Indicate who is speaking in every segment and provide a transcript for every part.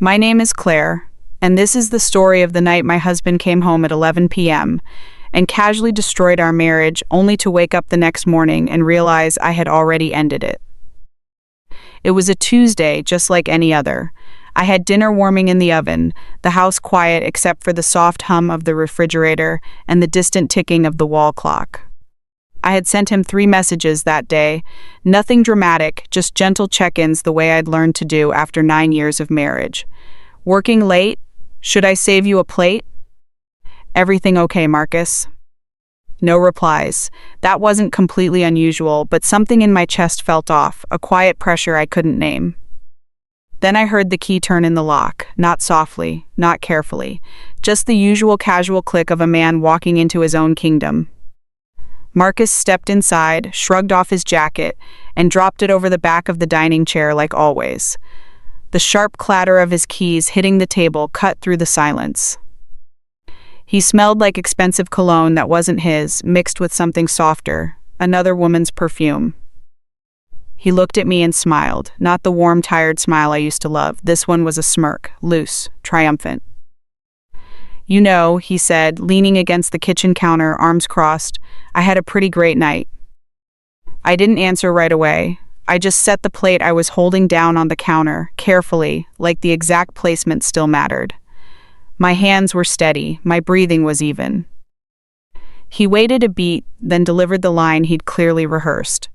Speaker 1: My name is Claire, and this is the story of the night my husband came home at 11 p.m. and casually destroyed our marriage, only to wake up the next morning and realize I had already ended it. It was a Tuesday, just like any other. I had dinner warming in the oven, the house quiet except for the soft hum of the refrigerator and the distant ticking of the wall clock. I had sent him 3 messages that day, nothing dramatic, just gentle check-ins the way I'd learned to do after 9 years of marriage. Working late? Should I save you a plate? Everything okay, Marcus? No replies. That wasn't completely unusual, but something in my chest felt off, a quiet pressure I couldn't name. Then I heard the key turn in the lock, not softly, not carefully, just the usual casual click of a man walking into his own kingdom. Marcus stepped inside, shrugged off his jacket, and dropped it over the back of the dining chair like always. The sharp clatter of his keys hitting the table cut through the silence. He smelled like expensive cologne that wasn't his, mixed with something softer, another woman's perfume. He looked at me and smiled, not the warm, tired smile I used to love. This one was a smirk, loose, triumphant. "You know," he said, leaning against the kitchen counter, arms crossed, "I had a pretty great night." I didn't answer right away. I just set the plate I was holding down on the counter, carefully, like the exact placement still mattered. My hands were steady, my breathing was even. He waited a beat, then delivered the line he'd clearly rehearsed.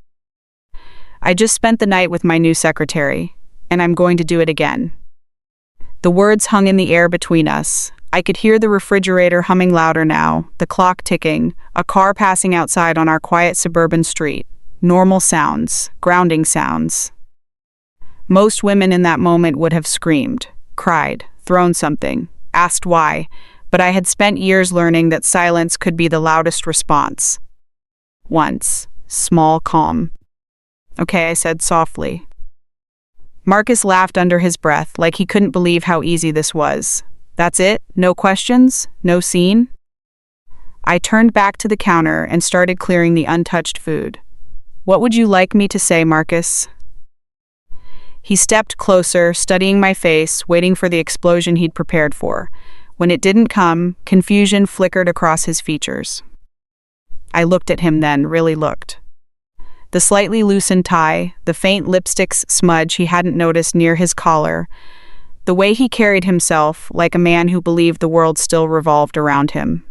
Speaker 1: "I just spent the night with my new secretary, and I'm going to do it again." The words hung in the air between us. I could hear the refrigerator humming louder now, the clock ticking, a car passing outside on our quiet suburban street. Normal sounds, grounding sounds. Most women in that moment would have screamed, cried, thrown something, asked why, but I had spent years learning that silence could be the loudest response. Once, small calm. "Okay," I said softly. Marcus laughed under his breath, like he couldn't believe how easy this was. "That's it? No questions? No scene?" I turned back to the counter and started clearing the untouched food. "What would you like me to say, Marcus?" He stepped closer, studying my face, waiting for the explosion he'd prepared for. When it didn't come, confusion flickered across his features. I looked at him then, really looked. The slightly loosened tie, the faint lipstick smudge he hadn't noticed near his collar, the way he carried himself, like a man who believed the world still revolved around him.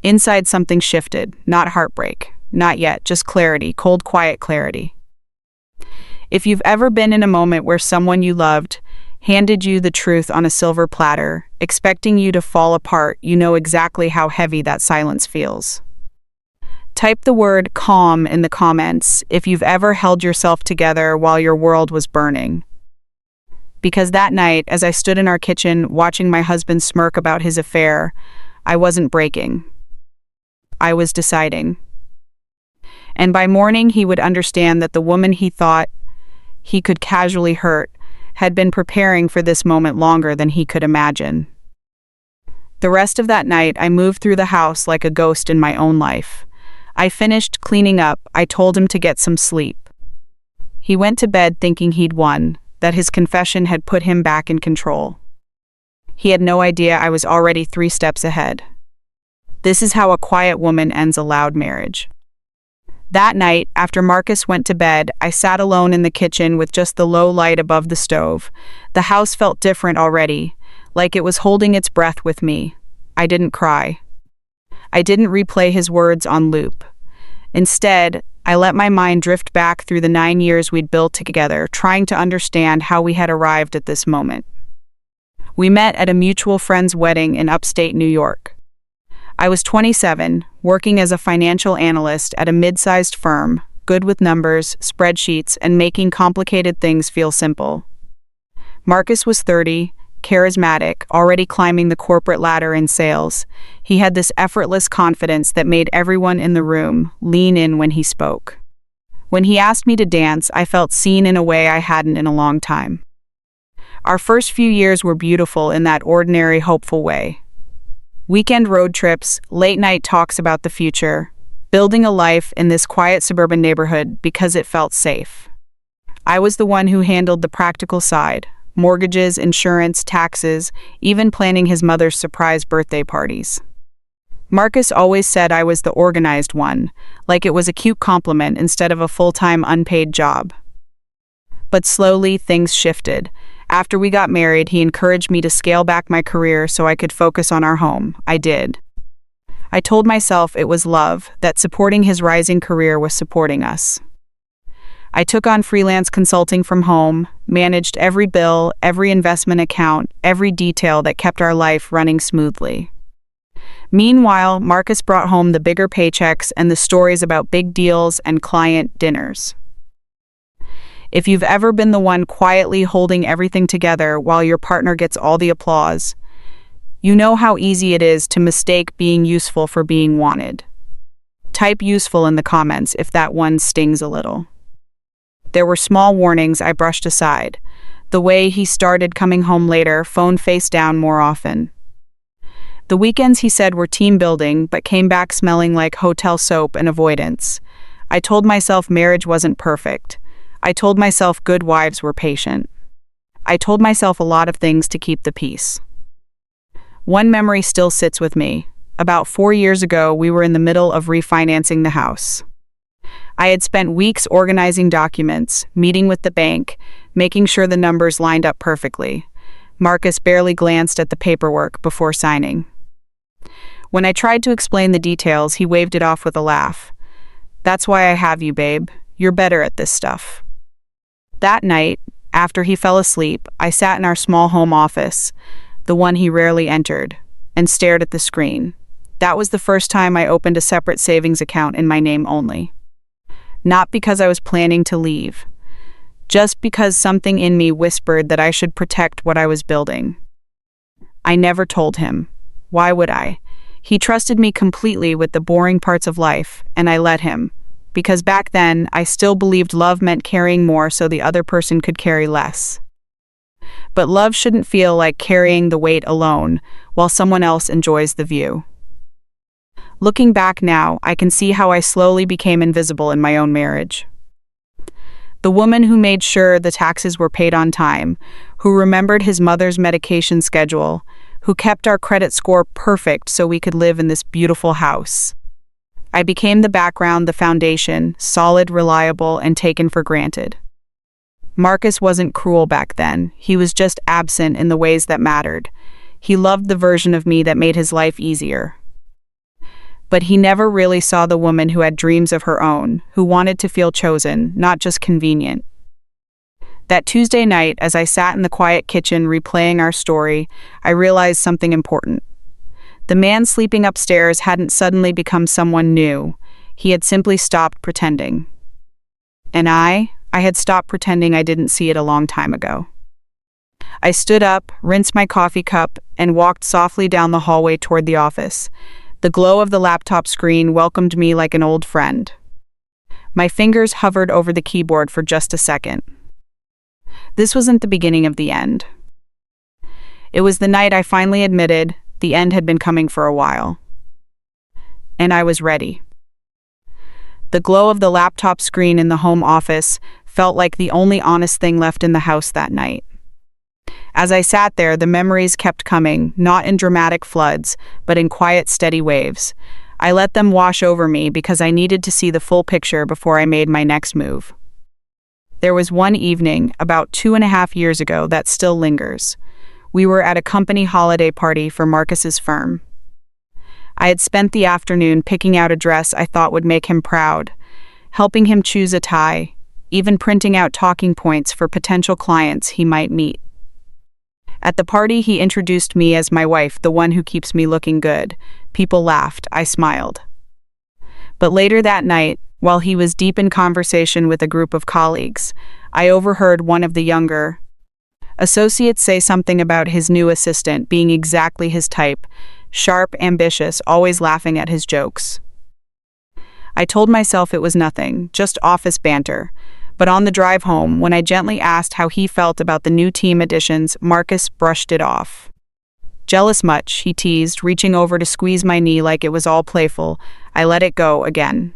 Speaker 1: Inside something shifted, not heartbreak, not yet, just clarity, cold, quiet clarity. If you've ever been in a moment where someone you loved handed you the truth on a silver platter, expecting you to fall apart, you know exactly how heavy that silence feels. Type the word calm in the comments if you've ever held yourself together while your world was burning. Because that night, as I stood in our kitchen watching my husband smirk about his affair, I wasn't breaking. I was deciding. And by morning, he would understand that the woman he thought he could casually hurt had been preparing for this moment longer than he could imagine. The rest of that night, I moved through the house like a ghost in my own life. I finished cleaning up. I told him to get some sleep. He went to bed thinking he'd won, that his confession had put him back in control. He had no idea I was already 3 steps ahead. This is how a quiet woman ends a loud marriage. That night, after Marcus went to bed, I sat alone in the kitchen with just the low light above the stove. The house felt different already, like it was holding its breath with me. I didn't cry. I didn't replay his words on loop. Instead, I let my mind drift back through the 9 years we'd built together, trying to understand how we had arrived at this moment. We met at a mutual friend's wedding in upstate New York. I was 27, working as a financial analyst at a mid-sized firm, good with numbers, spreadsheets, and making complicated things feel simple. Marcus was 30, charismatic, already climbing the corporate ladder in sales. He had this effortless confidence that made everyone in the room lean in when he spoke. When he asked me to dance, I felt seen in a way I hadn't in a long time. Our first few years were beautiful in that ordinary, hopeful way. Weekend road trips, late-night talks about the future, building a life in this quiet suburban neighborhood because it felt safe. I was the one who handled the practical side, mortgages, insurance, taxes, even planning his mother's surprise birthday parties. Marcus always said I was the organized one, like it was a cute compliment instead of a full-time unpaid job. But slowly, things shifted. After we got married, he encouraged me to scale back my career so I could focus on our home. I did. I told myself it was love, that supporting his rising career was supporting us. I took on freelance consulting from home, managed every bill, every investment account, every detail that kept our life running smoothly. Meanwhile, Marcus brought home the bigger paychecks and the stories about big deals and client dinners. If you've ever been the one quietly holding everything together while your partner gets all the applause, you know how easy it is to mistake being useful for being wanted. Type useful in the comments if that one stings a little. There were small warnings I brushed aside. The way he started coming home later, phone face down more often. The weekends he said were team building, but came back smelling like hotel soap and avoidance. I told myself marriage wasn't perfect. I told myself good wives were patient. I told myself a lot of things to keep the peace. One memory still sits with me. About 4 years ago, we were in the middle of refinancing the house. I had spent weeks organizing documents, meeting with the bank, making sure the numbers lined up perfectly. Marcus barely glanced at the paperwork before signing. When I tried to explain the details, he waved it off with a laugh. "That's why I have you, babe. You're better at this stuff." That night, after he fell asleep, I sat in our small home office, the one he rarely entered, and stared at the screen. That was the first time I opened a separate savings account in my name only. Not because I was planning to leave, just because something in me whispered that I should protect what I was building. I never told him. Why would I? He trusted me completely with the boring parts of life, and I let him. Because back then, I still believed love meant carrying more so the other person could carry less. But love shouldn't feel like carrying the weight alone, while someone else enjoys the view. Looking back now, I can see how I slowly became invisible in my own marriage. The woman who made sure the taxes were paid on time, who remembered his mother's medication schedule, who kept our credit score perfect so we could live in this beautiful house. I became the background, the foundation, solid, reliable, and taken for granted. Marcus wasn't cruel back then. He was just absent in the ways that mattered. He loved the version of me that made his life easier. But he never really saw the woman who had dreams of her own, who wanted to feel chosen, not just convenient. That Tuesday night, as I sat in the quiet kitchen replaying our story, I realized something important. The man sleeping upstairs hadn't suddenly become someone new. He had simply stopped pretending. And I had stopped pretending I didn't see it a long time ago. I stood up, rinsed my coffee cup, and walked softly down the hallway toward the office. The glow of the laptop screen welcomed me like an old friend. My fingers hovered over the keyboard for just a second. This wasn't the beginning of the end. It was the night I finally admitted the end had been coming for a while. And I was ready. The glow of the laptop screen in the home office felt like the only honest thing left in the house that night. As I sat there, the memories kept coming, not in dramatic floods, but in quiet, steady waves. I let them wash over me because I needed to see the full picture before I made my next move. There was one evening, about 2.5 years ago, that still lingers. We were at a company holiday party for Marcus's firm. I had spent the afternoon picking out a dress I thought would make him proud, helping him choose a tie, even printing out talking points for potential clients he might meet. At the party, he introduced me as my wife, the one who keeps me looking good. People laughed. I smiled. But later that night, while he was deep in conversation with a group of colleagues, I overheard one of the younger associates say something about his new assistant being exactly his type, sharp, ambitious, always laughing at his jokes. I told myself it was nothing, just office banter. But on the drive home, when I gently asked how he felt about the new team additions, Marcus brushed it off. "Jealous much," he teased, reaching over to squeeze my knee like it was all playful. I let it go again.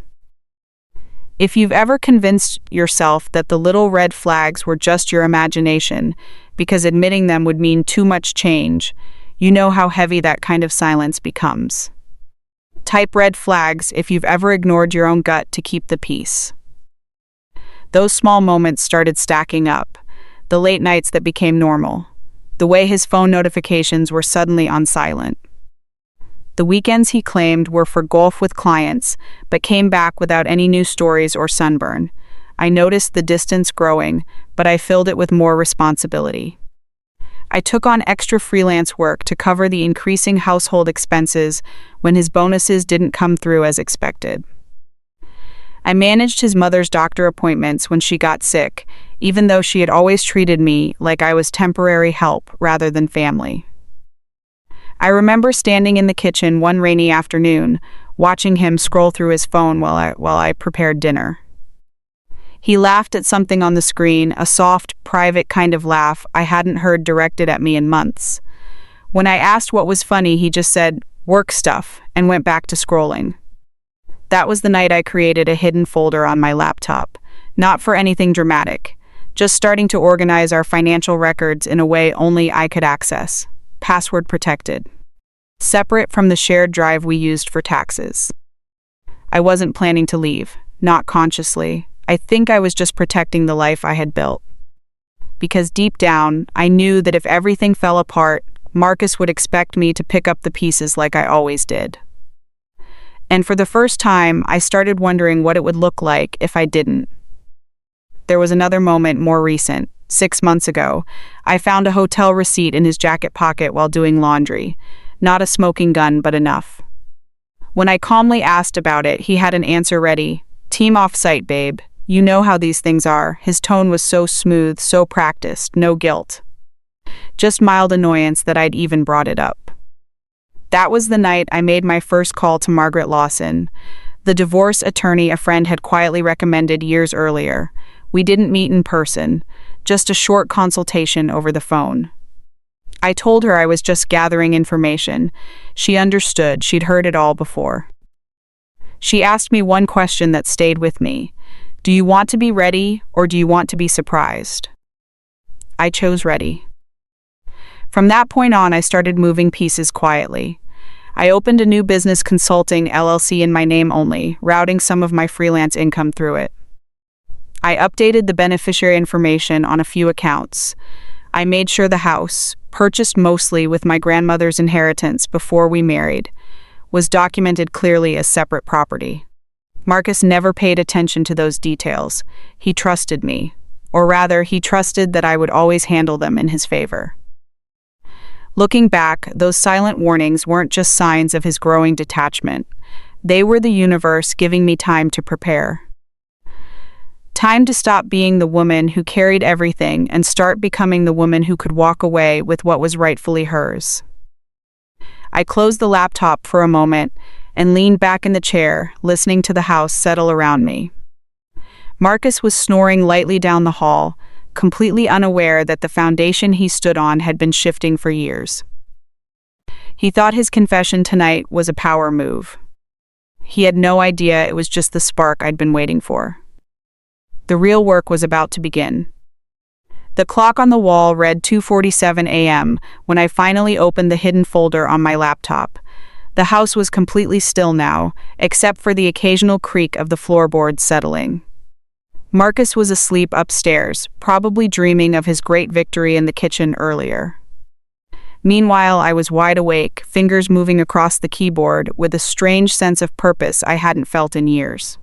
Speaker 1: If you've ever convinced yourself that the little red flags were just your imagination, because admitting them would mean too much change. You know how heavy that kind of silence becomes. Type red flags if you've ever ignored your own gut to keep the peace. Those small moments started stacking up. The late nights that became normal. The way his phone notifications were suddenly on silent. The weekends he claimed were for golf with clients, but came back without any new stories or sunburn. I noticed the distance growing, but I filled it with more responsibility. I took on extra freelance work to cover the increasing household expenses when his bonuses didn't come through as expected. I managed his mother's doctor appointments when she got sick, even though she had always treated me like I was temporary help rather than family. I remember standing in the kitchen one rainy afternoon, watching him scroll through his phone while I prepared dinner. He laughed at something on the screen, a soft, private kind of laugh I hadn't heard directed at me in months. When I asked what was funny, he just said, "Work stuff," and went back to scrolling. That was the night I created a hidden folder on my laptop, not for anything dramatic, just starting to organize our financial records in a way only I could access, password protected, separate from the shared drive we used for taxes. I wasn't planning to leave, not consciously. I think I was just protecting the life I had built. Because deep down, I knew that if everything fell apart, Marcus would expect me to pick up the pieces like I always did. And for the first time, I started wondering what it would look like if I didn't. There was another moment more recent. 6 months ago, I found a hotel receipt in his jacket pocket while doing laundry. Not a smoking gun, but enough. When I calmly asked about it, he had an answer ready. "Team off-site, babe. You know how these things are." His tone was so smooth, so practiced, no guilt. Just mild annoyance that I'd even brought it up. That was the night I made my first call to Margaret Lawson, the divorce attorney a friend had quietly recommended years earlier. We didn't meet in person, just a short consultation over the phone. I told her I was just gathering information. She understood, she'd heard it all before. She asked me one question that stayed with me. Do you want to be ready, or do you want to be surprised? I chose ready. From that point on, I started moving pieces quietly. I opened a new business consulting LLC in my name only, routing some of my freelance income through it. I updated the beneficiary information on a few accounts. I made sure the house, purchased mostly with my grandmother's inheritance before we married, was documented clearly as separate property. Marcus never paid attention to those details. He trusted me, or rather, he trusted that I would always handle them in his favor. Looking back, those silent warnings weren't just signs of his growing detachment. They were the universe giving me time to prepare. Time to stop being the woman who carried everything and start becoming the woman who could walk away with what was rightfully hers. I closed the laptop for a moment and leaned back in the chair, listening to the house settle around me. Marcus was snoring lightly down the hall, completely unaware that the foundation he stood on had been shifting for years. He thought his confession tonight was a power move. He had no idea it was just the spark I'd been waiting for. The real work was about to begin. The clock on the wall read 2:47 a.m. when I finally opened the hidden folder on my laptop. The house was completely still now, except for the occasional creak of the floorboards settling. Marcus was asleep upstairs, probably dreaming of his great victory in the kitchen earlier. Meanwhile, I was wide awake, fingers moving across the keyboard with a strange sense of purpose I hadn't felt in years.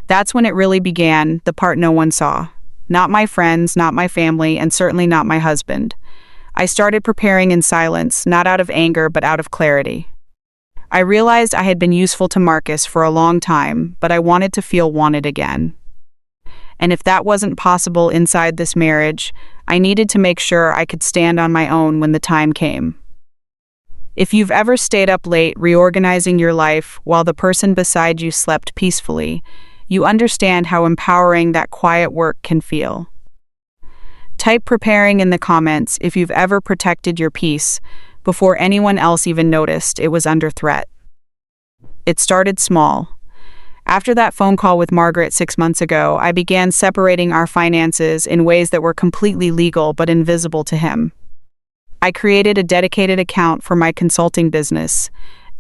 Speaker 1: That's when it really began, the part no one saw. Not my friends, not my family, and certainly not my husband. I started preparing in silence, not out of anger, but out of clarity. I realized I had been useful to Marcus for a long time, but I wanted to feel wanted again. And if that wasn't possible inside this marriage, I needed to make sure I could stand on my own when the time came. If you've ever stayed up late reorganizing your life while the person beside you slept peacefully, you understand how empowering that quiet work can feel. Type preparing in the comments if you've ever protected your peace before anyone else even noticed it was under threat. It started small. After that phone call with Margaret 6 months ago, I began separating our finances in ways that were completely legal but invisible to him. I created a dedicated account for my consulting business,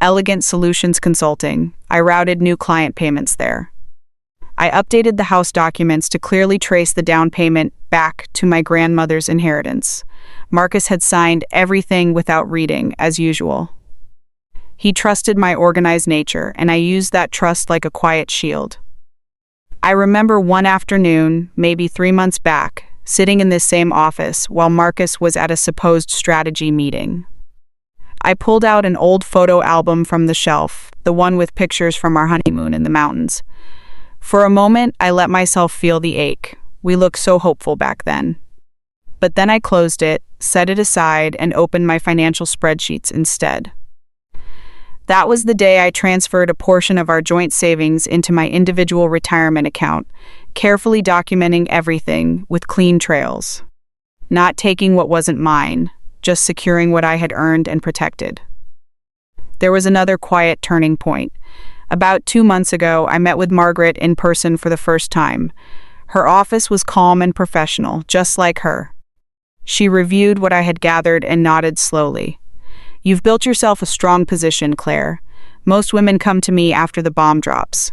Speaker 1: Elegant Solutions Consulting. I routed new client payments there. I updated the house documents to clearly trace the down payment back to my grandmother's inheritance. Marcus had signed everything without reading, as usual. He trusted my organized nature, and I used that trust like a quiet shield. I remember one afternoon, maybe 3 months back, sitting in this same office while Marcus was at a supposed strategy meeting. I pulled out an old photo album from the shelf, the one with pictures from our honeymoon in the mountains. For a moment, I let myself feel the ache. We looked so hopeful back then. But then I closed it, set it aside, and opened my financial spreadsheets instead. That was the day I transferred a portion of our joint savings into my individual retirement account, carefully documenting everything with clean trails. Not taking what wasn't mine, just securing what I had earned and protected. There was another quiet turning point. About 2 months ago, I met with Margaret in person for the first time. Her office was calm and professional, just like her. She reviewed what I had gathered and nodded slowly. "You've built yourself a strong position, Claire. Most women come to me after the bomb drops.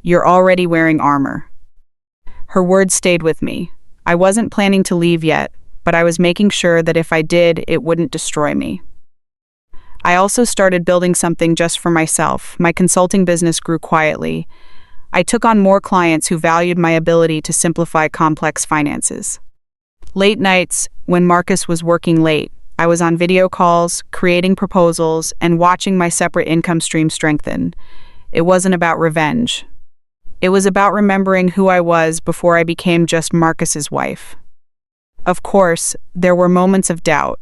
Speaker 1: You're already wearing armor." Her words stayed with me. I wasn't planning to leave yet, but I was making sure that if I did, it wouldn't destroy me. I also started building something just for myself. My consulting business grew quietly. I took on more clients who valued my ability to simplify complex finances. Late nights, when Marcus was working late, I was on video calls, creating proposals, and watching my separate income stream strengthen. It wasn't about revenge. It was about remembering who I was before I became just Marcus's wife. Of course, there were moments of doubt.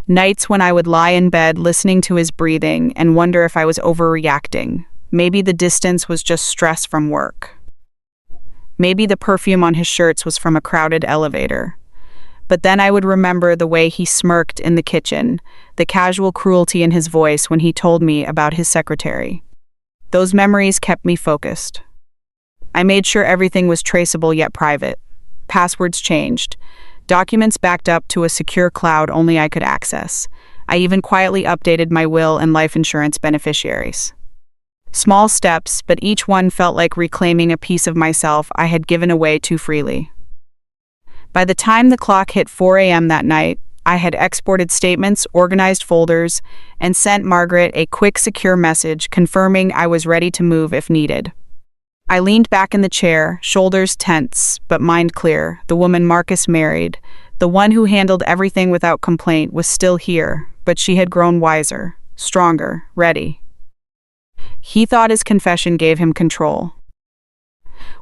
Speaker 1: Nights when I would lie in bed listening to his breathing and wonder if I was overreacting. Maybe the distance was just stress from work. Maybe the perfume on his shirts was from a crowded elevator. But then I would remember the way he smirked in the kitchen, the casual cruelty in his voice when he told me about his secretary. Those memories kept me focused. I made sure everything was traceable yet private. Passwords changed. Documents backed up to a secure cloud only I could access. I even quietly updated my will and life insurance beneficiaries. Small steps, but each one felt like reclaiming a piece of myself I had given away too freely. By the time the clock hit 4 a.m. that night, I had exported statements, organized folders, and sent Margaret a quick, secure message confirming I was ready to move if needed. I leaned back in the chair, shoulders tense, but mind clear. The woman Marcus married, the one who handled everything without complaint, was still here, but she had grown wiser, stronger, ready. He thought his confession gave him control.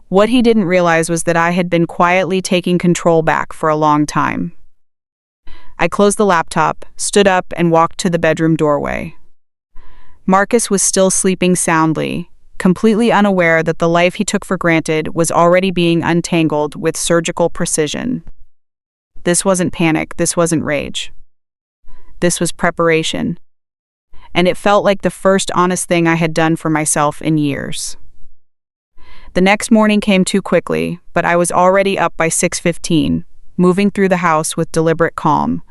Speaker 1: What he didn't realize was that I had been quietly taking control back for a long time. I closed the laptop, stood up, and walked to the bedroom doorway. Marcus was still sleeping soundly, completely unaware that the life he took for granted was already being untangled with surgical precision. This wasn't panic, this wasn't rage. This was preparation. And it felt like the first honest thing I had done for myself in years. The next morning came too quickly, but I was already up by 6:15, moving through the house with deliberate calm.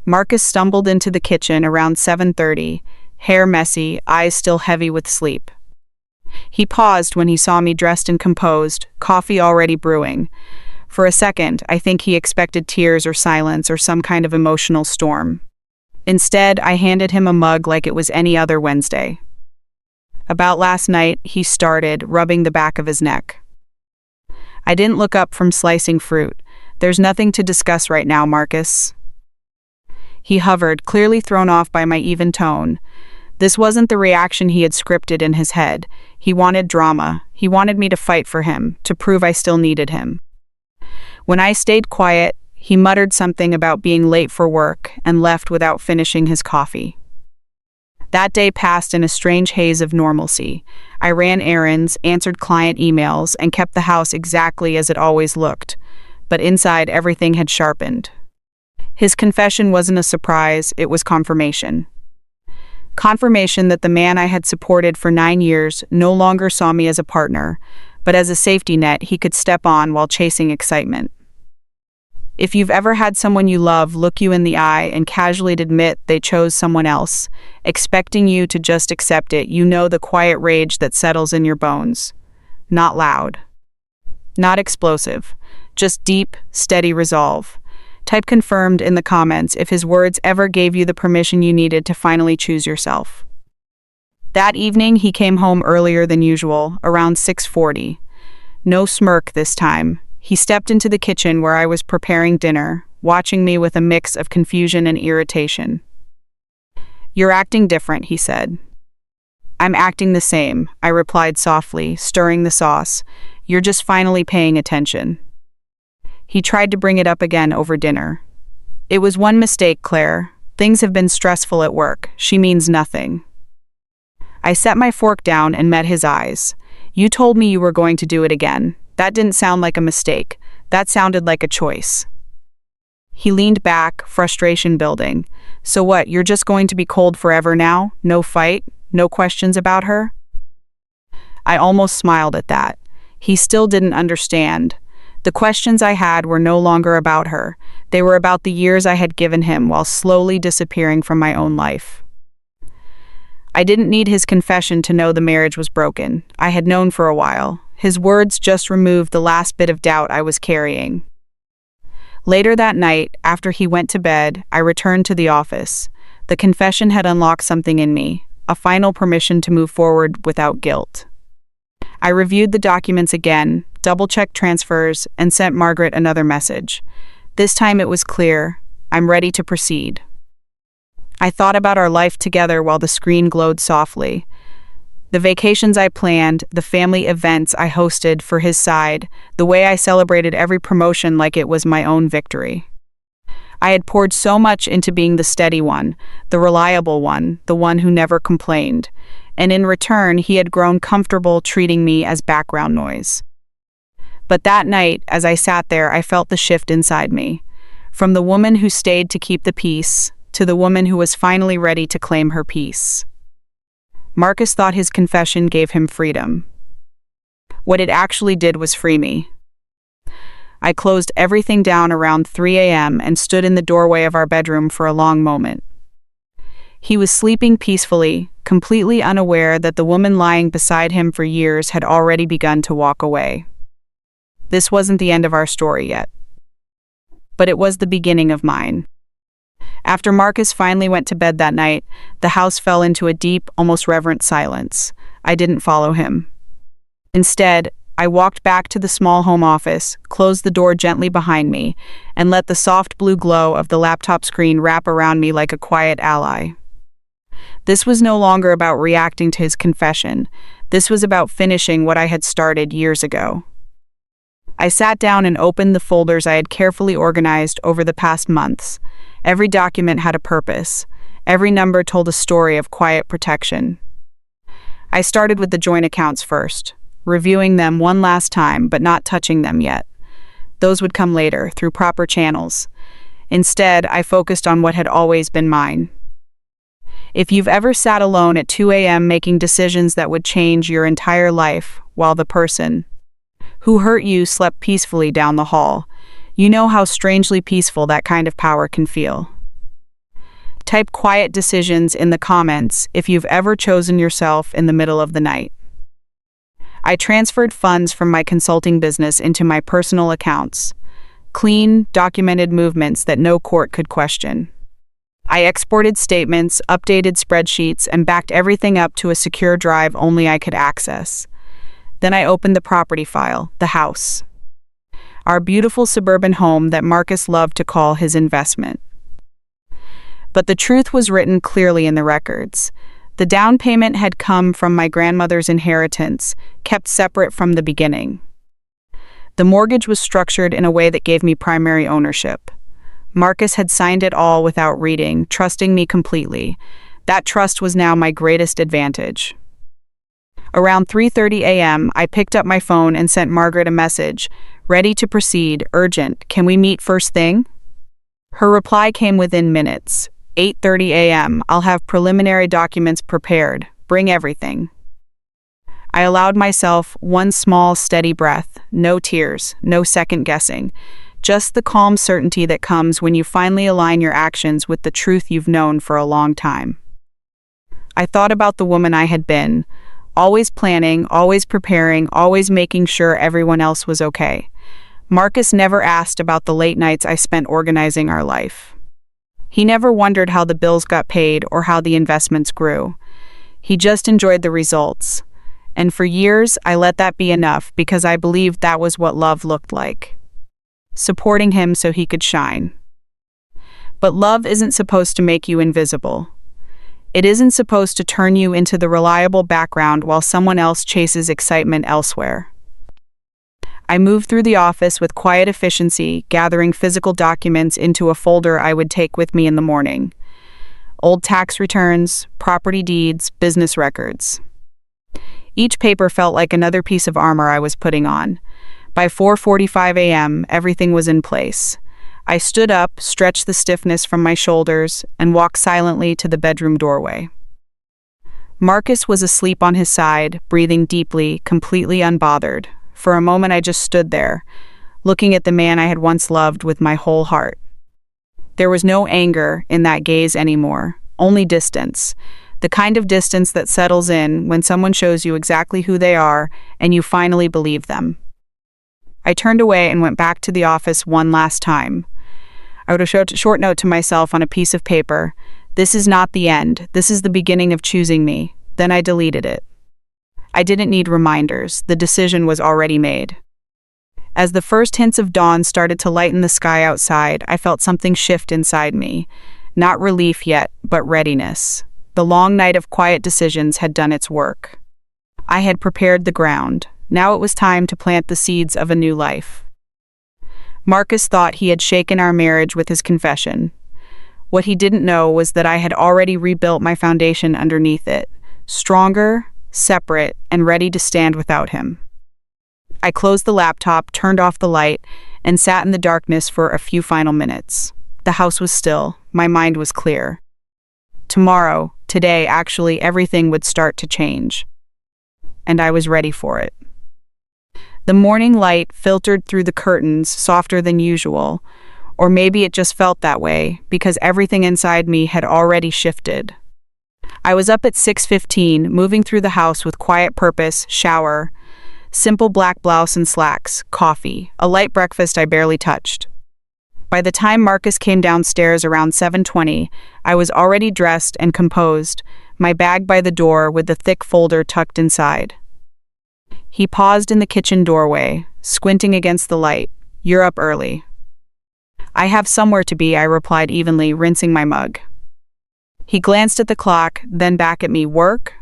Speaker 1: Marcus stumbled into the kitchen around 7:30, hair messy, eyes still heavy with sleep. He paused when he saw me dressed and composed, coffee already brewing. For a second, I think he expected tears or silence or some kind of emotional storm. Instead, I handed him a mug like it was any other Wednesday. About last night, he started, rubbing the back of his neck. I didn't look up from slicing fruit. "There's nothing to discuss right now, Marcus." He hovered, clearly thrown off by my even tone. This wasn't the reaction he had scripted in his head. He wanted drama. He wanted me to fight for him, to prove I still needed him. When I stayed quiet, he muttered something about being late for work and left without finishing his coffee. That day passed in a strange haze of normalcy. I ran errands, answered client emails, and kept the house exactly as it always looked. But inside, everything had sharpened. His confession wasn't a surprise, it was confirmation. Confirmation that the man I had supported for 9 years no longer saw me as a partner, but as a safety net he could step on while chasing excitement. If you've ever had someone you love look you in the eye and casually admit they chose someone else, expecting you to just accept it, you know the quiet rage that settles in your bones. Not loud. Not explosive. Just deep, steady resolve. Type confirmed in the comments if his words ever gave you the permission you needed to finally choose yourself. That evening, he came home earlier than usual, around 6:40. No smirk this time. He stepped into the kitchen where I was preparing dinner, watching me with a mix of confusion and irritation. "You're acting different," he said. "I'm acting the same," I replied softly, stirring the sauce. "You're just finally paying attention." He tried to bring it up again over dinner. "It was one mistake, Claire. Things have been stressful at work. She means nothing." I set my fork down and met his eyes. "You told me you were going to do it again. That didn't sound like a mistake. That sounded like a choice." He leaned back, frustration building. "So what, you're just going to be cold forever now? No fight? No questions about her?" I almost smiled at that. He still didn't understand. The questions I had were no longer about her. They were about the years I had given him while slowly disappearing from my own life. I didn't need his confession to know the marriage was broken. I had known for a while. His words just removed the last bit of doubt I was carrying. Later that night, after he went to bed, I returned to the office. The confession had unlocked something in me, a final permission to move forward without guilt. I reviewed the documents again, double-checked transfers, and sent Margaret another message. This time it was clear. I'm ready to proceed. I thought about our life together while the screen glowed softly. The vacations I planned, the family events I hosted for his side, the way I celebrated every promotion like it was my own victory. I had poured so much into being the steady one, the reliable one, the one who never complained, and in return he had grown comfortable treating me as background noise. But that night, as I sat there, I felt the shift inside me. From the woman who stayed to keep the peace, to the woman who was finally ready to claim her peace. Marcus thought his confession gave him freedom. What it actually did was free me. I closed everything down around 3 a.m. and stood in the doorway of our bedroom for a long moment. He was sleeping peacefully, completely unaware that the woman lying beside him for years had already begun to walk away. This wasn't the end of our story yet. But it was the beginning of mine. After Marcus finally went to bed that night, the house fell into a deep, almost reverent silence. I didn't follow him. Instead, I walked back to the small home office, closed the door gently behind me, and let the soft blue glow of the laptop screen wrap around me like a quiet ally. This was no longer about reacting to his confession. This was about finishing what I had started years ago. I sat down and opened the folders I had carefully organized over the past months. Every document had a purpose. Every number told a story of quiet protection. I started with the joint accounts first, reviewing them one last time but not touching them yet. Those would come later, through proper channels. Instead, I focused on what had always been mine. If you've ever sat alone at 2 a.m. making decisions that would change your entire life while the person who hurt you slept peacefully down the hall, you know how strangely peaceful that kind of power can feel. Type quiet decisions in the comments if you've ever chosen yourself in the middle of the night. I transferred funds from my consulting business into my personal accounts. Clean, documented movements that no court could question. I exported statements, updated spreadsheets, and backed everything up to a secure drive only I could access. Then I opened the property file, the house. Our beautiful suburban home that Marcus loved to call his investment. But the truth was written clearly in the records. The down payment had come from my grandmother's inheritance, kept separate from the beginning. The mortgage was structured in a way that gave me primary ownership. Marcus had signed it all without reading, trusting me completely. That trust was now my greatest advantage. Around 3:30 a.m., I picked up my phone and sent Margaret a message. "Ready to proceed, urgent, can we meet first thing?" Her reply came within minutes. 8:30 a.m. I'll have preliminary documents prepared. Bring everything. I allowed myself one small, steady breath, no tears, no second guessing, just the calm certainty that comes when you finally align your actions with the truth you've known for a long time. I thought about the woman I had been, always planning, always preparing, always making sure everyone else was okay. Marcus never asked about the late nights I spent organizing our life. He never wondered how the bills got paid or how the investments grew. He just enjoyed the results. And for years, I let that be enough because I believed that was what love looked like. Supporting him so he could shine. But love isn't supposed to make you invisible. It isn't supposed to turn you into the reliable background while someone else chases excitement elsewhere. I moved through the office with quiet efficiency, gathering physical documents into a folder I would take with me in the morning. Old tax returns, property deeds, business records. Each paper felt like another piece of armor I was putting on. By 4:45 a.m., everything was in place. I stood up, stretched the stiffness from my shoulders, and walked silently to the bedroom doorway. Marcus was asleep on his side, breathing deeply, completely unbothered. For a moment I just stood there, looking at the man I had once loved with my whole heart. There was no anger in that gaze anymore, only distance. The kind of distance that settles in when someone shows you exactly who they are and you finally believe them. I turned away and went back to the office one last time. I wrote a short note to myself on a piece of paper. This is not the end. This is the beginning of choosing me. Then I deleted it. I didn't need reminders. The decision was already made. As the first hints of dawn started to lighten the sky outside, I felt something shift inside me. Not relief yet, but readiness. The long night of quiet decisions had done its work. I had prepared the ground. Now it was time to plant the seeds of a new life. Marcus thought he had shaken our marriage with his confession. What he didn't know was that I had already rebuilt my foundation underneath it, stronger, separate, and ready to stand without him. I closed the laptop, turned off the light, and sat in the darkness for a few final minutes. The house was still. My mind was clear. Tomorrow, today, actually, everything would start to change. And I was ready for it. The morning light filtered through the curtains, softer than usual, or maybe it just felt that way because everything inside me had already shifted. I was up at 6:15, moving through the house with quiet purpose, shower, simple black blouse and slacks, coffee, a light breakfast I barely touched. By the time Marcus came downstairs around 7:20, I was already dressed and composed, my bag by the door with the thick folder tucked inside. He paused in the kitchen doorway, squinting against the light. "You're up early." "I have somewhere to be," I replied evenly, rinsing my mug. He glanced at the clock, then back at me. "Work?"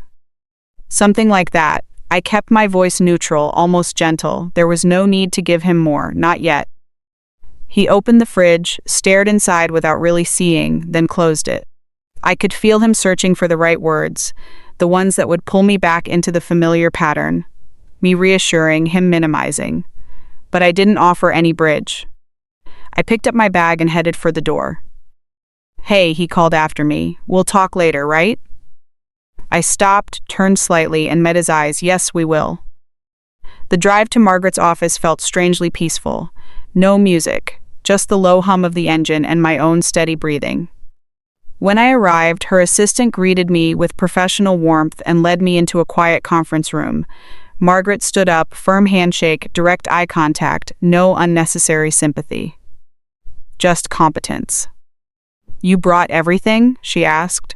Speaker 1: "Something like that." I kept my voice neutral, almost gentle. There was no need to give him more, not yet. He opened the fridge, stared inside without really seeing, then closed it. I could feel him searching for the right words, the ones that would pull me back into the familiar pattern. Me reassuring, him minimizing. But I didn't offer any bridge. I picked up my bag and headed for the door. "Hey," he called after me. "We'll talk later, right?" I stopped, turned slightly, and met his eyes. "Yes, we will." The drive to Margaret's office felt strangely peaceful. No music, just the low hum of the engine and my own steady breathing. When I arrived, her assistant greeted me with professional warmth and led me into a quiet conference room. Margaret stood up, firm handshake, direct eye contact, no unnecessary sympathy. Just competence. "You brought everything?" she asked.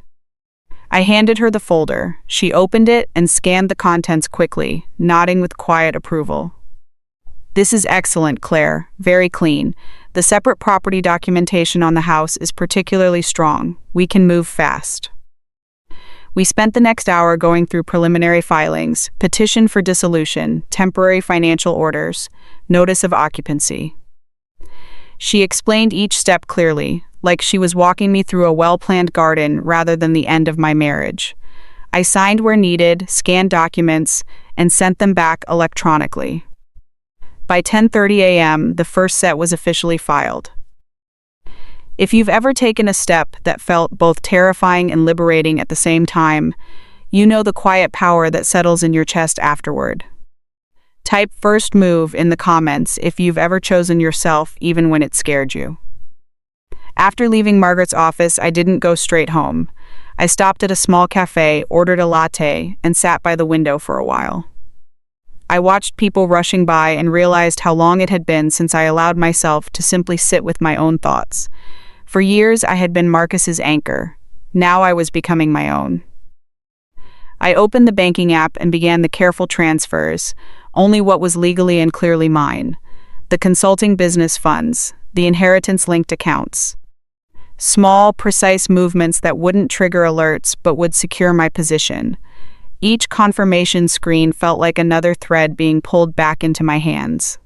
Speaker 1: I handed her the folder. She opened it and scanned the contents quickly, nodding with quiet approval. "This is excellent, Claire. Very clean. The separate property documentation on the house is particularly strong. We can move fast." We spent the next hour going through preliminary filings, petition for dissolution, temporary financial orders, notice of occupancy. She explained each step clearly, like she was walking me through a well-planned garden rather than the end of my marriage. I signed where needed, scanned documents, and sent them back electronically. By 10:30 a.m., the first set was officially filed. If you've ever taken a step that felt both terrifying and liberating at the same time, you know the quiet power that settles in your chest afterward. Type first move in the comments if you've ever chosen yourself even when it scared you. After leaving Margaret's office, I didn't go straight home. I stopped at a small cafe, ordered a latte, and sat by the window for a while. I watched people rushing by and realized how long it had been since I allowed myself to simply sit with my own thoughts. For years, I had been Marcus's anchor. Now I was becoming my own. I opened the banking app and began the careful transfers, only what was legally and clearly mine. The consulting business funds, the inheritance-linked accounts. Small, precise movements that wouldn't trigger alerts but would secure my position. Each confirmation screen felt like another thread being pulled back into my hands.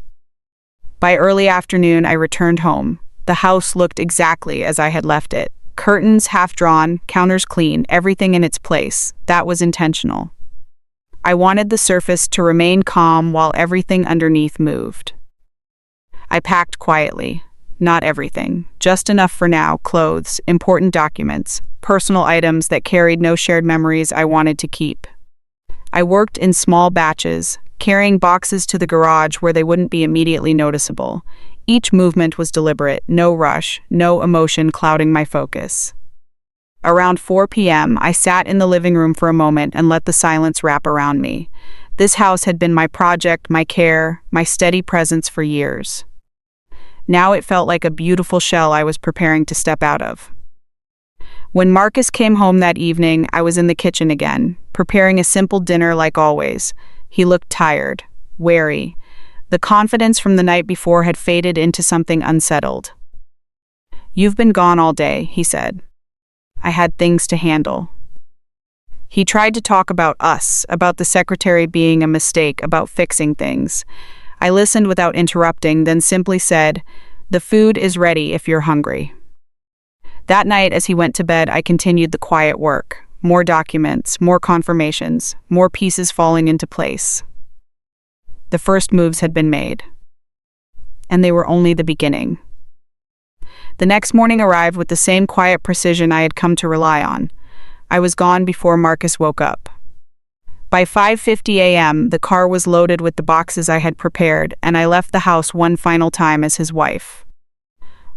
Speaker 1: By early afternoon, I returned home. The house looked exactly as I had left it. Curtains half drawn, counters clean, everything in its place. That was intentional. I wanted the surface to remain calm while everything underneath moved. I packed quietly. Not everything, just enough for now: clothes, important documents, personal items that carried no shared memories I wanted to keep. I worked in small batches, carrying boxes to the garage where they wouldn't be immediately noticeable. Each movement was deliberate, no rush, no emotion clouding my focus. Around 4 p.m., I sat in the living room for a moment and let the silence wrap around me. This house had been my project, my care, my steady presence for years. Now it felt like a beautiful shell I was preparing to step out of. When Marcus came home that evening, I was in the kitchen again, preparing a simple dinner like always. He looked tired, wary. The confidence from the night before had faded into something unsettled. "You've been gone all day," he said. "I had things to handle." He tried to talk about us, about the secretary being a mistake, about fixing things. I listened without interrupting, then simply said, "The food is ready if you're hungry." That night, as he went to bed, I continued the quiet work. More documents, more confirmations, more pieces falling into place. The first moves had been made. And they were only the beginning. The next morning arrived with the same quiet precision I had come to rely on. I was gone before Marcus woke up. By 5:50 a.m., the car was loaded with the boxes I had prepared, and I left the house one final time as his wife.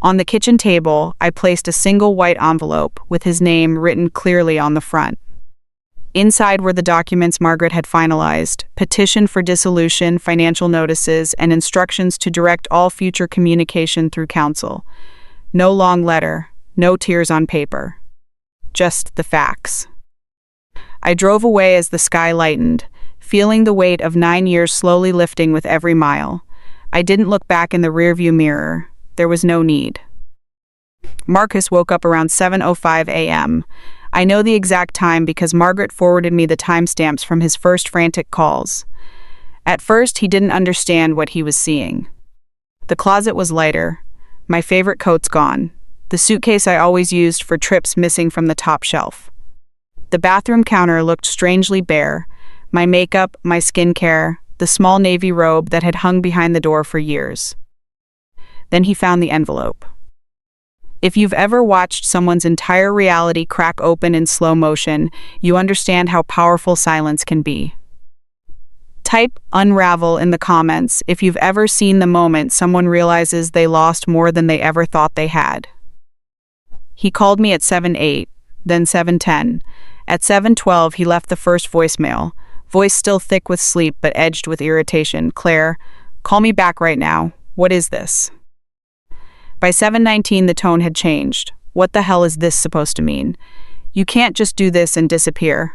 Speaker 1: On the kitchen table, I placed a single white envelope with his name written clearly on the front. Inside were the documents Margaret had finalized: petition for dissolution, financial notices, and instructions to direct all future communication through counsel. No long letter, no tears on paper. Just the facts. I drove away as the sky lightened, feeling the weight of 9 years slowly lifting with every mile. I didn't look back in the rearview mirror. There was no need. Marcus woke up around 7:05 a.m. I know the exact time because Margaret forwarded me the timestamps from his first frantic calls. At first, he didn't understand what he was seeing. The closet was lighter. My favorite coats gone. The suitcase I always used for trips missing from the top shelf. The bathroom counter looked strangely bare. My makeup, my skincare, the small navy robe that had hung behind the door for years. Then he found the envelope. If you've ever watched someone's entire reality crack open in slow motion, you understand how powerful silence can be. Type "unravel" in the comments if you've ever seen the moment someone realizes they lost more than they ever thought they had. He called me at 7:08, then 7:10. At 7:12, he left the first voicemail, voice still thick with sleep but edged with irritation. "Claire, call me back right now. What is this?" By 7:19, the tone had changed. "What the hell is this supposed to mean? You can't just do this and disappear."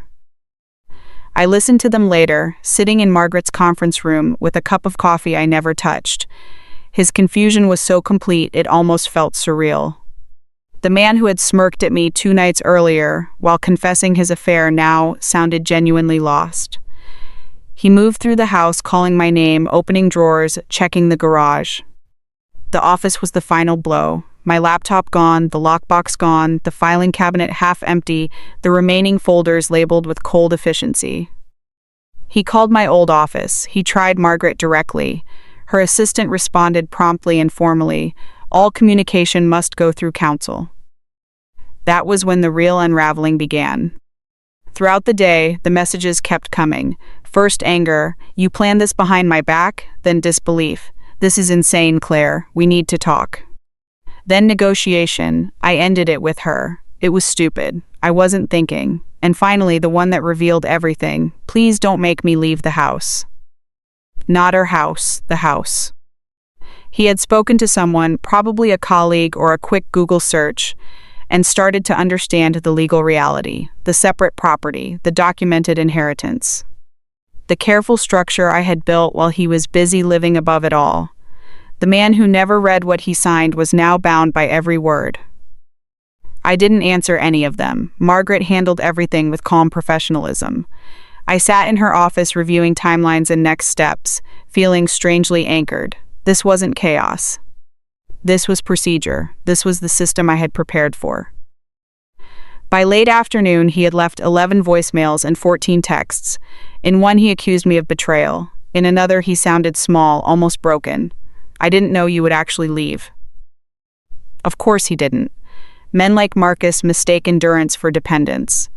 Speaker 1: I listened to them later, sitting in Margaret's conference room with a cup of coffee I never touched. His confusion was so complete it almost felt surreal. The man who had smirked at me 2 nights earlier, while confessing his affair, now sounded genuinely lost. He moved through the house, calling my name, opening drawers, checking the garage. The office was the final blow. My laptop gone, the lockbox gone, the filing cabinet half empty, the remaining folders labeled with cold efficiency. He called my old office. He tried Margaret directly. Her assistant responded promptly and formally, All communication must go through counsel. That was when the real unraveling began. Throughout the day, the messages kept coming. First anger, "You planned this behind my back?" Then disbelief, "This is insane, Claire. We need to talk." Then negotiation, "I ended it with her. It was stupid. I wasn't thinking." And finally, the one that revealed everything, "Please don't make me leave the house." Not her house, the house. He had spoken to someone, probably a colleague or a quick Google search, and started to understand the legal reality, the separate property, the documented inheritance. The careful structure I had built while he was busy living above it all. The man who never read what he signed was now bound by every word. I didn't answer any of them. Margaret handled everything with calm professionalism. I sat in her office reviewing timelines and next steps, feeling strangely anchored. This wasn't chaos. This was procedure. This was the system I had prepared for. By late afternoon, he had left 11 voicemails and 14 texts. In one, he accused me of betrayal. In another, he sounded small, almost broken. "I didn't know you would actually leave." Of course he didn't. Men like Marcus mistake endurance for dependence.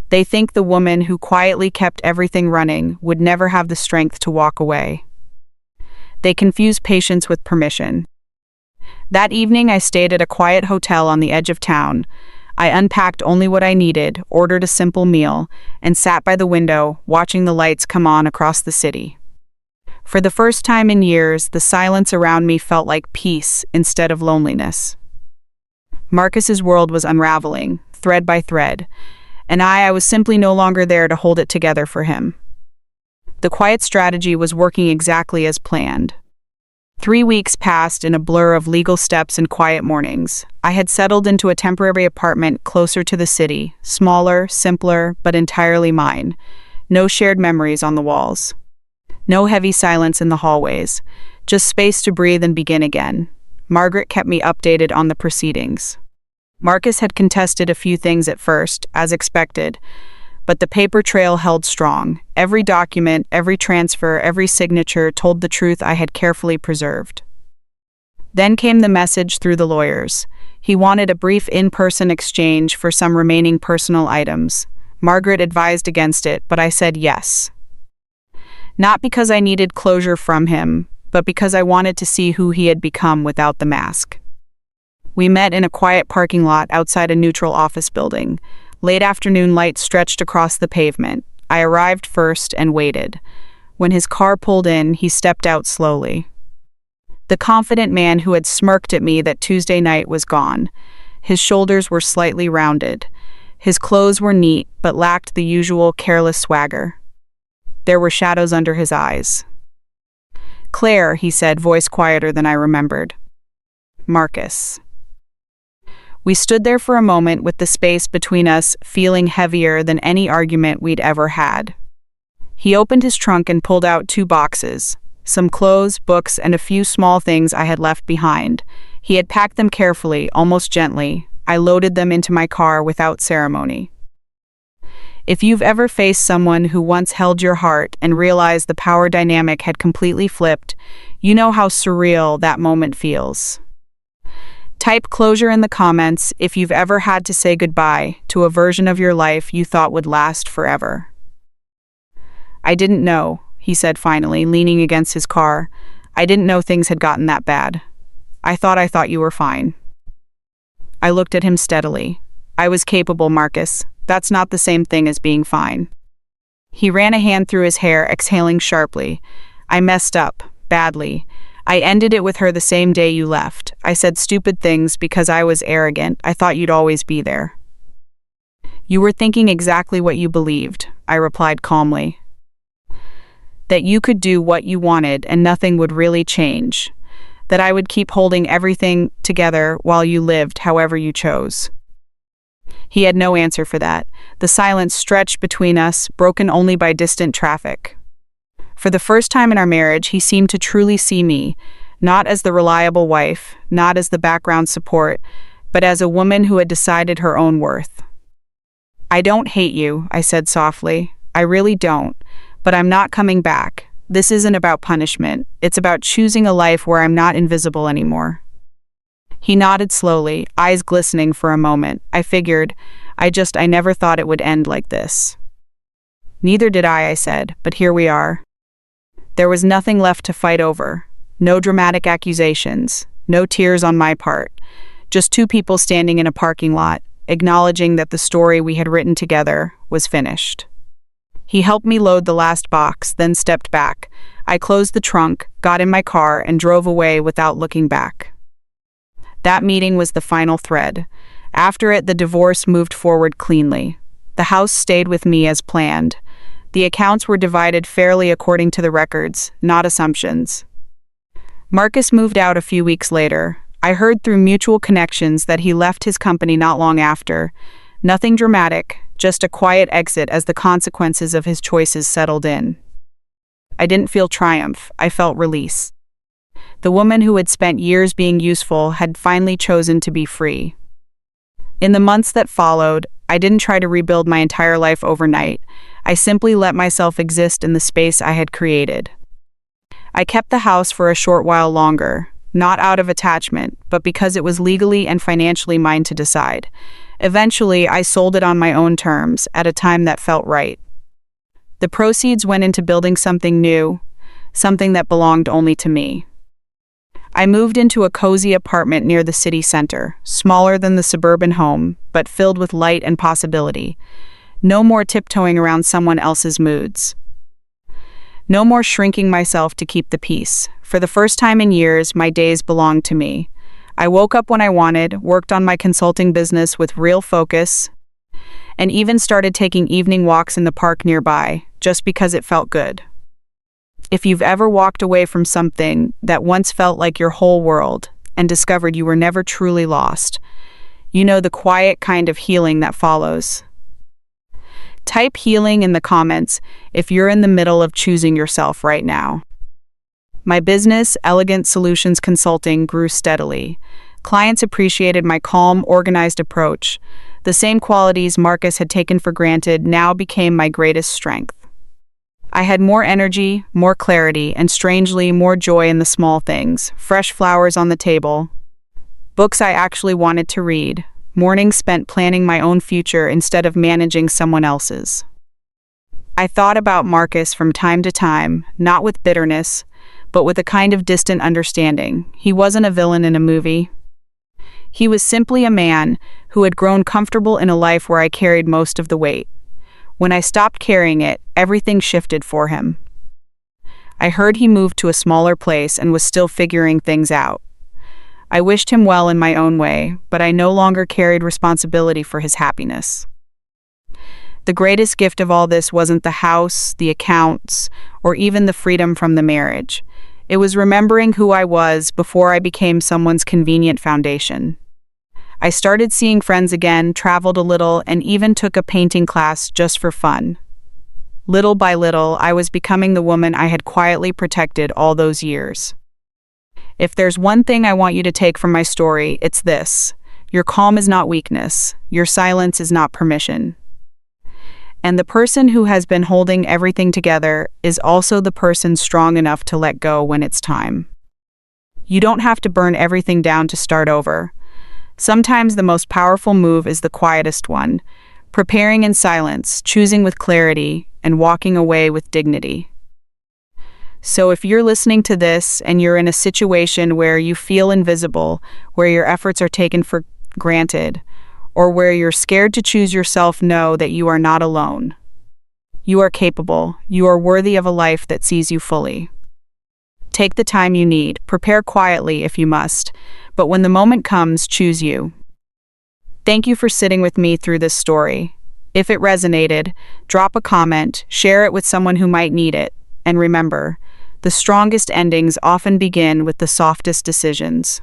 Speaker 1: They think the woman who quietly kept everything running would never have the strength to walk away. They confuse patience with permission. That evening, I stayed at a quiet hotel on the edge of town. I unpacked only what I needed, ordered a simple meal, and sat by the window, watching the lights come on across the city. For the first time in years, the silence around me felt like peace instead of loneliness. Marcus's world was unraveling, thread by thread, and I was simply no longer there to hold it together for him. The quiet strategy was working exactly as planned. 3 weeks passed in a blur of legal steps and quiet mornings. I had settled into a temporary apartment closer to the city, smaller, simpler, but entirely mine. No shared memories on the walls. No heavy silence in the hallways. Just space to breathe and begin again. Margaret kept me updated on the proceedings. Marcus had contested a few things at first, as expected, but the paper trail held strong. Every document, every transfer, every signature told the truth I had carefully preserved. Then came the message through the lawyers. He wanted a brief in-person exchange for some remaining personal items. Margaret advised against it, but I said yes. Not because I needed closure from him, but because I wanted to see who he had become without the mask. We met in a quiet parking lot outside a neutral office building. Late afternoon light stretched across the pavement. I arrived first and waited. When his car pulled in, he stepped out slowly. The confident man who had smirked at me that Tuesday night was gone. His shoulders were slightly rounded. His clothes were neat, but lacked the usual careless swagger. There were shadows under his eyes. "Claire," he said, voice quieter than I remembered. "Marcus." We stood there for a moment with the space between us feeling heavier than any argument we'd ever had. He opened his trunk and pulled out 2 boxes, some clothes, books, and a few small things I had left behind. He had packed them carefully, almost gently. I loaded them into my car without ceremony. If you've ever faced someone who once held your heart and realized the power dynamic had completely flipped, you know how surreal that moment feels. Type closure in the comments if you've ever had to say goodbye to a version of your life you thought would last forever. "I didn't know," he said finally, leaning against his car. "I didn't know things had gotten that bad. I thought you were fine." I looked at him steadily. "I was capable, Marcus. That's not the same thing as being fine." He ran a hand through his hair, exhaling sharply. "I messed up, badly. I ended it with her the same day you left. I said stupid things because I was arrogant. I thought you'd always be there." "You were thinking exactly what you believed," I replied calmly. "That you could do what you wanted and nothing would really change. That I would keep holding everything together while you lived however you chose." He had no answer for that. The silence stretched between us, broken only by distant traffic. For the first time in our marriage, he seemed to truly see me, not as the reliable wife, not as the background support, but as a woman who had decided her own worth. "I don't hate you," I said softly. "I really don't, but I'm not coming back. This isn't about punishment. It's about choosing a life where I'm not invisible anymore." He nodded slowly, eyes glistening for a moment. I figured, I never thought it would end like this. Neither did I said, but here we are. There was nothing left to fight over. No dramatic accusations, no tears on my part. Just two people standing in a parking lot, acknowledging that the story we had written together was finished. He helped me load the last box, then stepped back. I closed the trunk, got in my car, and drove away without looking back. That meeting was the final thread. After it, the divorce moved forward cleanly. The house stayed with me as planned. The accounts were divided fairly according to the records, not assumptions. Marcus moved out a few weeks later. I heard through mutual connections that he left his company not long after. Nothing dramatic, just a quiet exit as the consequences of his choices settled in. I didn't feel triumph, I felt release. The woman who had spent years being useful had finally chosen to be free. In the months that followed, I didn't try to rebuild my entire life overnight. I simply let myself exist in the space I had created. I kept the house for a short while longer, not out of attachment, but because it was legally and financially mine to decide. Eventually, I sold it on my own terms, at a time that felt right. The proceeds went into building something new, something that belonged only to me. I moved into a cozy apartment near the city center, smaller than the suburban home, but filled with light and possibility. No more tiptoeing around someone else's moods. No more shrinking myself to keep the peace. For the first time in years, my days belonged to me. I woke up when I wanted, worked on my consulting business with real focus, and even started taking evening walks in the park nearby, just because it felt good. If you've ever walked away from something that once felt like your whole world and discovered you were never truly lost, you know the quiet kind of healing that follows. Type healing in the comments if you're in the middle of choosing yourself right now. My business, Elegant Solutions Consulting, grew steadily. Clients appreciated my calm, organized approach. The same qualities Marcus had taken for granted now became my greatest strength. I had more energy, more clarity, and strangely, more joy in the small things. Fresh flowers on the table, books I actually wanted to read, mornings spent planning my own future instead of managing someone else's. I thought about Marcus from time to time, not with bitterness, but with a kind of distant understanding. He wasn't a villain in a movie. He was simply a man who had grown comfortable in a life where I carried most of the weight. When I stopped carrying it, everything shifted for him. I heard he moved to a smaller place and was still figuring things out. I wished him well in my own way, but I no longer carried responsibility for his happiness. The greatest gift of all this wasn't the house, the accounts, or even the freedom from the marriage. It was remembering who I was before I became someone's convenient foundation. I started seeing friends again, traveled a little, and even took a painting class just for fun. Little by little, I was becoming the woman I had quietly protected all those years. If there's one thing I want you to take from my story, it's this. Your calm is not weakness. Your silence is not permission. And the person who has been holding everything together is also the person strong enough to let go when it's time. You don't have to burn everything down to start over. Sometimes the most powerful move is the quietest one, preparing in silence, choosing with clarity, and walking away with dignity. So if you're listening to this and you're in a situation where you feel invisible, where your efforts are taken for granted, or where you're scared to choose yourself, know that you are not alone. You are capable. You are worthy of a life that sees you fully. Take the time you need. Prepare quietly if you must. But when the moment comes, choose you. Thank you for sitting with me through this story. If it resonated, drop a comment, share it with someone who might need it, and remember, the strongest endings often begin with the softest decisions.